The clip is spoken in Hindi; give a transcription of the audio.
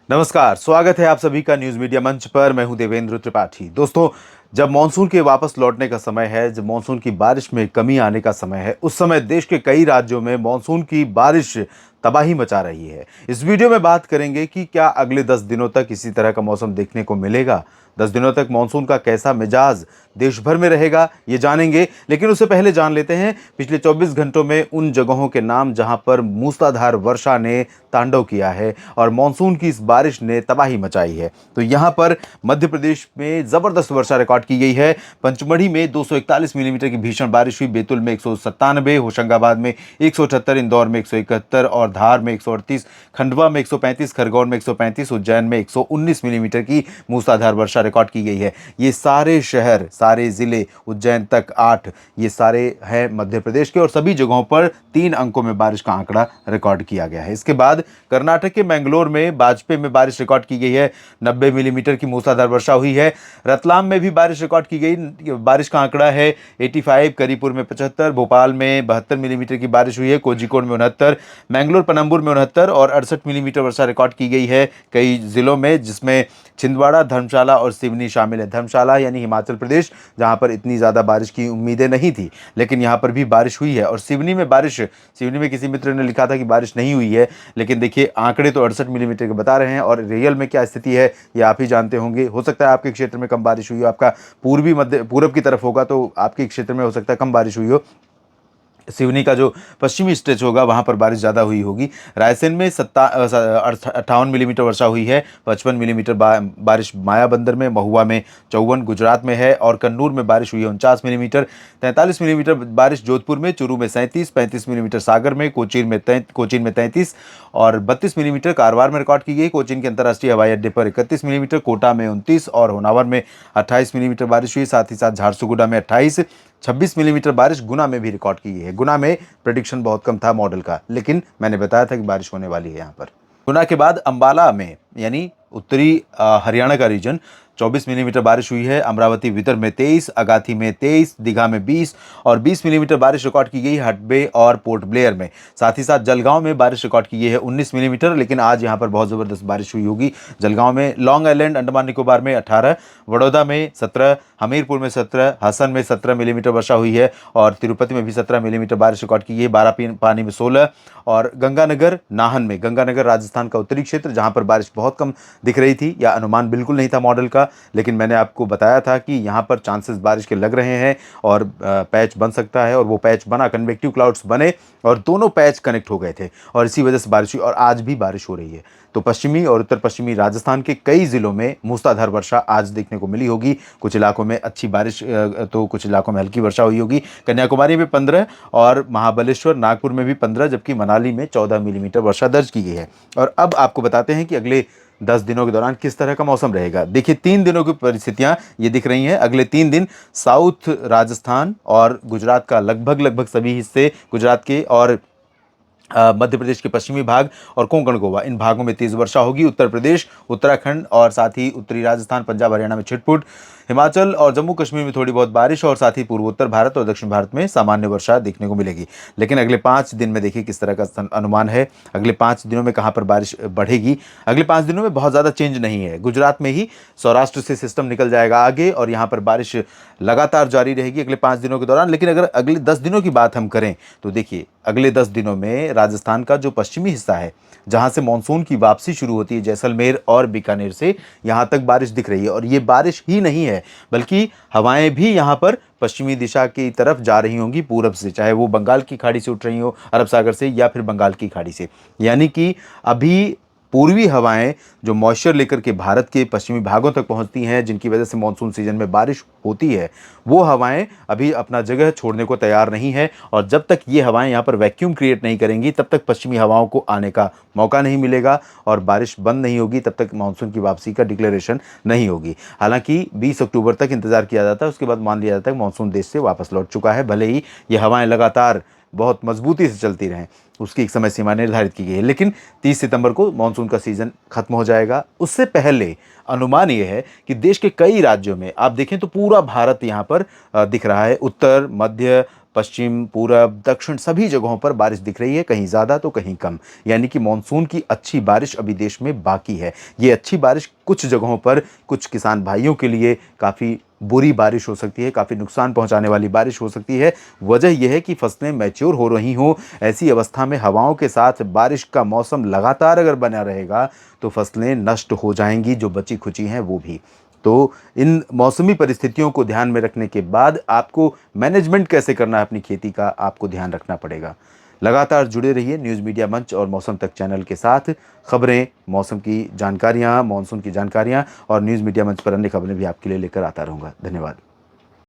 नमस्कार, स्वागत है आप सभी का न्यूज मीडिया मंच पर। मैं हूं देवेंद्र त्रिपाठी। दोस्तों, जब मानसून के वापस लौटने का समय है, जब मानसून की बारिश में कमी आने का समय है, उस समय देश के कई राज्यों में मानसून की बारिश तबाही मचा रही है। इस वीडियो में बात करेंगे कि क्या अगले 10 दिनों तक इसी तरह का मौसम देखने को मिलेगा। 10 दिनों तक मानसून का कैसा मिजाज देश भर में रहेगा, ये जानेंगे। लेकिन उससे पहले जान लेते हैं पिछले 24 घंटों में उन जगहों के नाम जहां पर मूसलाधार वर्षा ने तांडव किया है और मानसून की इस बारिश ने तबाही मचाई है। तो यहां पर मध्य प्रदेश में जबरदस्त वर्षा रिकॉर्ड की गई है। पंचमढ़ी में 241 मिलीमीटर की भीषण बारिश हुई, बैतूल में 197, होशंगाबाद में 178, इंदौर में 171 और धार में 138, खंडवा में 135, खरगोन में 135, उज्जैन में 119 मिलीमीटर की मूसलाधार वर्षा रिकॉर्ड की गई है। ये सारे शहर, सारे जिले, उज्जैन तक 8, ये सारे हैं मध्य प्रदेश के और सभी जगहों पर 3 अंकों में बारिश का आंकड़ा रिकॉर्ड किया गया है। इसके बाद कर्नाटक के मैंगलोर में बाजपेयी में बारिश रिकॉर्ड की गई है, 90 मिलीमीटर की मूसलाधार वर्षा हुई है। रतलाम में भी बारिश रिकॉर्ड की गई, बारिश का आंकड़ा है 85, करीपुर में 75, भोपाल में 72 मिलीमीटर की बारिश हुई है, कोझिकोड में 69, मैंगलोर पनम्बुर में 69 और 68 मिलीमीटर वर्षा रिकॉर्ड की गई है कई जिलों में, जिसमें छिंदवाड़ा, धर्मशाला और सिवनी शामिल है। धर्मशाला यानी हिमाचल प्रदेश, जहां पर इतनी ज़्यादा बारिश की उम्मीदें नहीं थी, लेकिन यहां पर भी बारिश हुई है। और सिवनी में किसी मित्र ने लिखा था कि बारिश नहीं हुई है, लेकिन देखिए आंकड़े तो 68 मिलीमीटर के बता रहे हैं और रियल में क्या स्थिति है ये आप ही जानते होंगे। हो सकता है आपके क्षेत्र में कम बारिश हुई हो, आपका पूरब की तरफ होगा तो आपके क्षेत्र में हो सकता है कम बारिश हुई हो। सिवनी का जो पश्चिमी स्ट्रेच होगा वहां पर बारिश ज़्यादा हुई होगी। रायसेन में 58 मिलीमीटर वर्षा हुई है, 55 मिलीमीटर बारिश मायाबंदर में, महुआ में 54, गुजरात में है और कन्नूर में बारिश हुई है 49 मिलीमीटर। 43 मिलीमीटर बारिश जोधपुर में, चूरू में 37, 35 मिलीमीटर सागर में, कोचीन में 33 और 32 मिलीमीटर कारवार में रिकॉर्ड की गई। कोचीन के अंतर्राष्ट्रीय हवाई अड्डे पर 31 मिलीमीटर, कोटा में 29 और होनावर में 28 मिलीमीटर बारिश हुई। साथ ही साथ झारसुगुड़ा में 28, 26 मिलीमीटर बारिश गुना में भी रिकॉर्ड की गई है। गुना में प्रेडिक्शन बहुत कम था मॉडल का, लेकिन मैंने बताया था कि बारिश होने वाली है यहाँ पर। गुना के बाद अंबाला में यानी उत्तरी हरियाणा का रीजन 24 मिलीमीटर बारिश हुई है। अमरावती विदर्भ में 23, अगाथी में 23, दीघा में 20 और 20 मिलीमीटर बारिश रिकॉर्ड की गई हडबे और पोर्ट ब्लेयर में। साथ ही साथ जलगांव में बारिश रिकॉर्ड की गई है 19 मिलीमीटर, लेकिन आज यहां पर बहुत ज़बरदस्त बारिश हुई होगी। जलगांव में, लॉन्ग आइलैंड अंडमान निकोबार में 18, बड़ौदा में 17, हमीरपुर में 17, हसन में 17 मिलीमीटर वर्षा हुई है और तिरुपति में भी 17 मिलीमीटर बारिश रिकॉर्ड की गई है। बारापानी में 16 और गंगानगर, नाहन में, गंगानगर राजस्थान का उत्तरी क्षेत्र जहां पर बारिश बहुत कम दिख रही थी या अनुमान बिल्कुल नहीं था मॉडल का, लेकिन मैंने आपको बताया था कि यहाँ पर चांसेस बारिश के लग रहे हैं और पैच बन सकता है। और वो पैच बना, कन्वेक्टिव क्लाउड्स बने और दोनों पैच कनेक्ट हो गए थे और इसी वजह से बारिश हुई और आज भी बारिश हो रही है। तो पश्चिमी और उत्तर पश्चिमी राजस्थान के कई जिलों में मूसलाधार वर्षा आज देखने को मिली होगी। कुछ इलाकों में अच्छी बारिश तो कुछ इलाकों में हल्की वर्षा हुई होगी। कन्याकुमारी में 15 और महाबलेश्वर, नागपुर में भी 15, जबकि मनाली में 14 मिलीमीटर वर्षा दर्ज की गई है। और अब आपको बताते हैं कि अगले 10 दिनों के दौरान किस तरह का मौसम रहेगा। देखिए 3 दिनों की परिस्थितियां ये दिख रही हैं। अगले 3 दिन साउथ राजस्थान और गुजरात का लगभग सभी हिस्से गुजरात के और मध्य प्रदेश के पश्चिमी भाग और कोंकण गोवा, इन भागों में तेज वर्षा होगी। उत्तर प्रदेश, उत्तराखंड और साथ ही उत्तरी राजस्थान, पंजाब, हरियाणा में छिटपुट, हिमाचल और जम्मू कश्मीर में थोड़ी बहुत बारिश और साथ ही पूर्वोत्तर भारत और दक्षिण भारत में सामान्य वर्षा देखने को मिलेगी। लेकिन अगले 5 दिन में देखिए किस तरह का अनुमान है। अगले 5 दिनों में कहाँ पर बारिश बढ़ेगी। अगले 5 दिनों में बहुत ज़्यादा चेंज नहीं है। गुजरात में ही सौराष्ट्र से सिस्टम निकल जाएगा आगे और यहाँ पर बारिश लगातार जारी रहेगी अगले 5 दिनों के दौरान। लेकिन अगर अगले 10 दिनों की बात हम करें तो देखिए अगले 10 दिनों में राजस्थान का जो पश्चिमी हिस्सा है, जहां से मानसून की वापसी शुरू होती है, जैसलमेर और बीकानेर से, यहां तक बारिश दिख रही है। और ये बारिश ही नहीं है बल्कि हवाएं भी यहां पर पश्चिमी दिशा की तरफ जा रही होंगी पूरब से, चाहे वो बंगाल की खाड़ी से उठ रही हो, अरब सागर से, या फिर बंगाल की खाड़ी से। यानी कि अभी पूर्वी हवाएं जो मॉइस्चर लेकर के भारत के पश्चिमी भागों तक पहुंचती हैं, जिनकी वजह से मानसून सीजन में बारिश होती है, वो हवाएं अभी अपना जगह छोड़ने को तैयार नहीं है। और जब तक ये हवाएं यहाँ पर वैक्यूम क्रिएट नहीं करेंगी तब तक पश्चिमी हवाओं को आने का मौका नहीं मिलेगा और बारिश बंद नहीं होगी, तब तक मानसून की वापसी का डिक्लेरेशन नहीं होगी। हालांकि 20 अक्टूबर तक इंतजार किया जाता है, उसके बाद मान लिया जाता है कि मानसून देश से वापस लौट चुका है। भले ही ये हवाएं लगातार बहुत मजबूती से चलती रहें, उसकी एक समय सीमा निर्धारित की गई है, लेकिन 30 सितंबर को मानसून का सीजन खत्म हो जाएगा। उससे पहले अनुमान यह है कि देश के कई राज्यों में आप देखें तो पूरा भारत यहाँ पर दिख रहा है। उत्तर, मध्य, पश्चिम, पूरब, दक्षिण सभी जगहों पर बारिश दिख रही है, कहीं ज़्यादा तो कहीं कम। यानी कि मानसून की अच्छी बारिश अभी देश में बाकी है। ये अच्छी बारिश कुछ जगहों पर कुछ किसान भाइयों के लिए काफ़ी बुरी बारिश हो सकती है, काफ़ी नुकसान पहुंचाने वाली बारिश हो सकती है। वजह यह है कि फसलें मैच्योर हो रही हों, ऐसी अवस्था में हवाओं के साथ बारिश का मौसम लगातार अगर बना रहेगा तो फसलें नष्ट हो जाएंगी, जो बची-खुची हैं वो भी। तो इन मौसमी परिस्थितियों को ध्यान में रखने के बाद आपको मैनेजमेंट कैसे करना है अपनी खेती का, आपको ध्यान रखना पड़ेगा। लगातार जुड़े रहिए न्यूज़ मीडिया मंच और मौसम तक चैनल के साथ। खबरें, मौसम की जानकारियाँ, मानसून की जानकारियाँ और न्यूज़ मीडिया मंच पर अन्य खबरें भी आपके लिए लेकर आता रहूँगा। धन्यवाद।